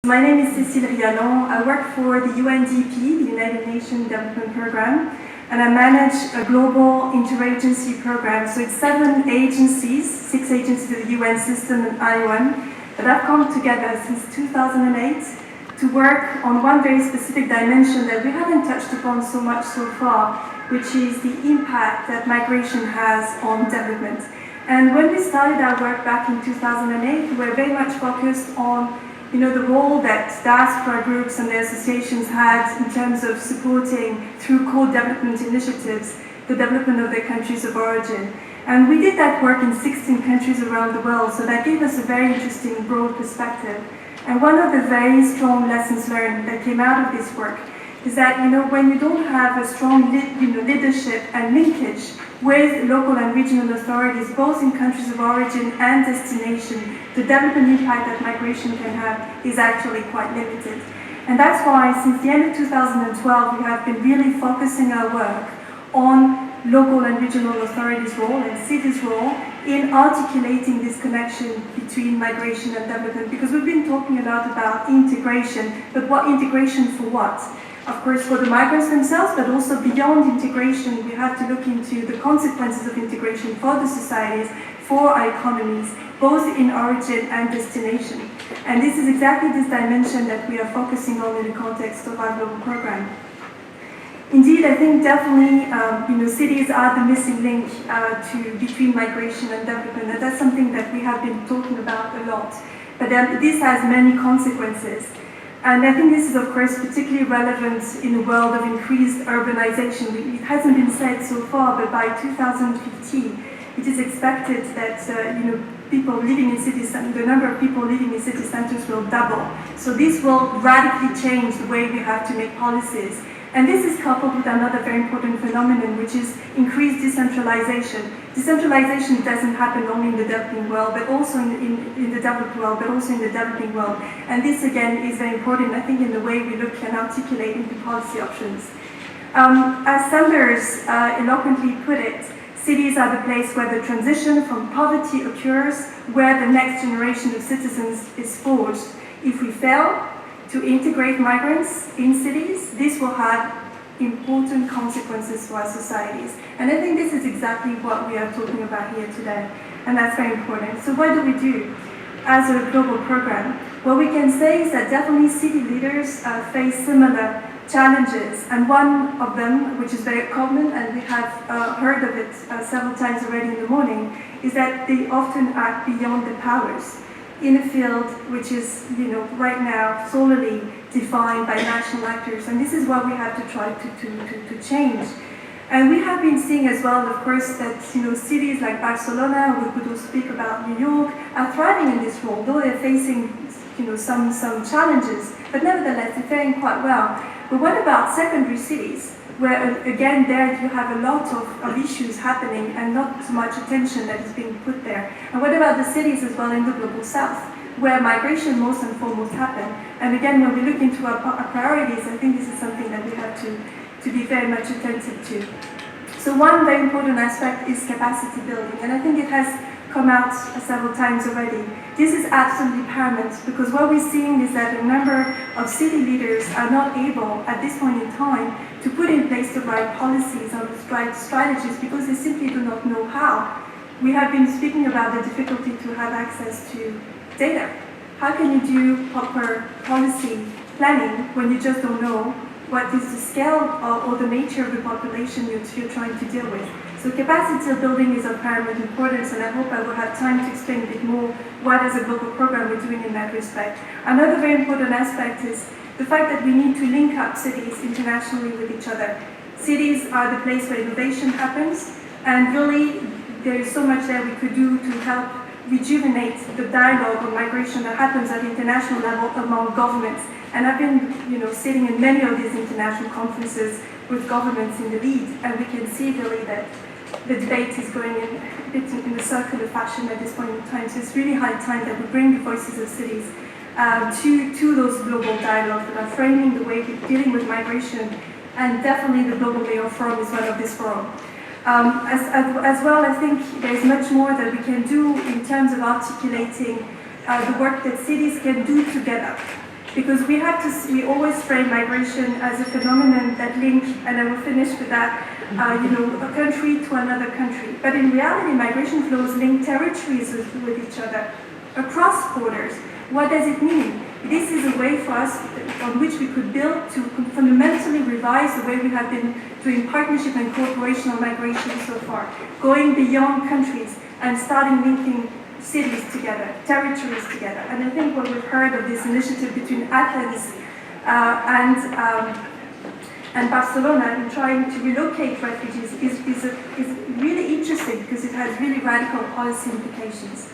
My name is Cécile Riallant. I work for the UNDP, the United Nations Development Programme, and I manage a global interagency program. So it's 7 agencies, 6 agencies of the UN system and IOM, that have come together since 2008 to work on one very specific dimension that we haven't touched upon so much so far, which is the impact that migration has on development. And when we started our work back in 2008, we were very much focused on the role that diaspora groups and their associations had in terms of supporting, through co-development initiatives, the development of their countries of origin. And we did that work in 16 countries around the world, so that gave us a very interesting, broad perspective. And one of the very strong lessons learned that came out of this work is that, when you don't have a strong leadership and linkage with local and regional authorities, both in countries of origin and destination, the development impact that migration can have is actually quite limited. And that's why, since the end of 2012, we have been really focusing our work on local and regional authorities' role and cities' role in articulating this connection between migration and development, because we've been talking a lot about integration, but what integration for what? Of course, for the migrants themselves, but also beyond integration, we have to look into the consequences of integration for the societies, for our economies, both in origin and destination. And this is exactly this dimension that we are focusing on in the context of our global program. Indeed, I think definitely, cities are the missing link between migration and development, and that's something that we have been talking about a lot. But this has many consequences. And I think this is, of course, particularly relevant in a world of increased urbanization. It hasn't been said so far, but by 2050, it is expected that people living in cities, the number of people living in city centers will double. So this will radically change the way we have to make policies. And this is coupled with another very important phenomenon, which is increased decentralization. Decentralization doesn't happen only in the developing world, but also in the developed world, but also in the developing world. And this, again, is very important, I think, in the way we look and articulate into policy options. As Sanders eloquently put it, cities are the place where the transition from poverty occurs, where the next generation of citizens is forged. If we fail to integrate migrants in cities, this will have important consequences for our societies. And I think this is exactly what we are talking about here today, and that's very important. So what do we do as a global program? What we can say is that definitely city leaders face similar challenges, and one of them, which is very common, and we have heard of it several times already in the morning, is that they often act beyond their powers in a field which is, right now solely defined by national actors, and this is what we have to try to change. And we have been seeing as well, of course, that cities like Barcelona, we could also speak about New York, are thriving in this role, though they're facing some challenges, but nevertheless they're faring quite well. But what about secondary cities, where again there you have a lot of issues happening and not so much attention that is being put there? And what about the cities as well in the global south, where migration most and foremost happen? And again, when we look into our priorities, I think this is something that we have to be very much attentive to. So one very important aspect is capacity building, and I think it has come out several times already. This is absolutely paramount, because what we're seeing is that a number of city leaders are not able, at this point in time, to put in place the right policies or the right strategies, because they simply do not know how. We have been speaking about the difficulty to have access to data. How can you do proper policy planning when you just don't know what is the scale or the nature of the population you're trying to deal with? So capacity building is of paramount importance, and I hope I will have time to explain a bit more what as a global program we're doing in that respect. Another very important aspect is the fact that we need to link up cities internationally with each other. Cities are the place where innovation happens, and really there is so much that we could do to help rejuvenate the dialogue on migration that happens at the international level among governments. And I've been sitting in many of these international conferences with governments in the lead, and we can see really that the debate is going a bit in a circular fashion at this point in time. So it's really high time that we bring the voices of cities to those global dialogues that are framing the way we're dealing with migration, and definitely the Global Mayor Forum is one of this forum. As well, I think there's much more that we can do in terms of articulating the work that cities can do together. Because we always frame migration as a phenomenon that link, and I will finish with that, a country to another country. But in reality, migration flows link territories with each other, across borders. What does it mean? This is a way for us on which we could build to fundamentally revise the way we have been doing partnership and cooperation on migration so far, going beyond countries and starting linking cities together, territories together. And I think what we've heard of this initiative between Athens and Barcelona in trying to relocate refugees is really interesting because it has really radical policy implications.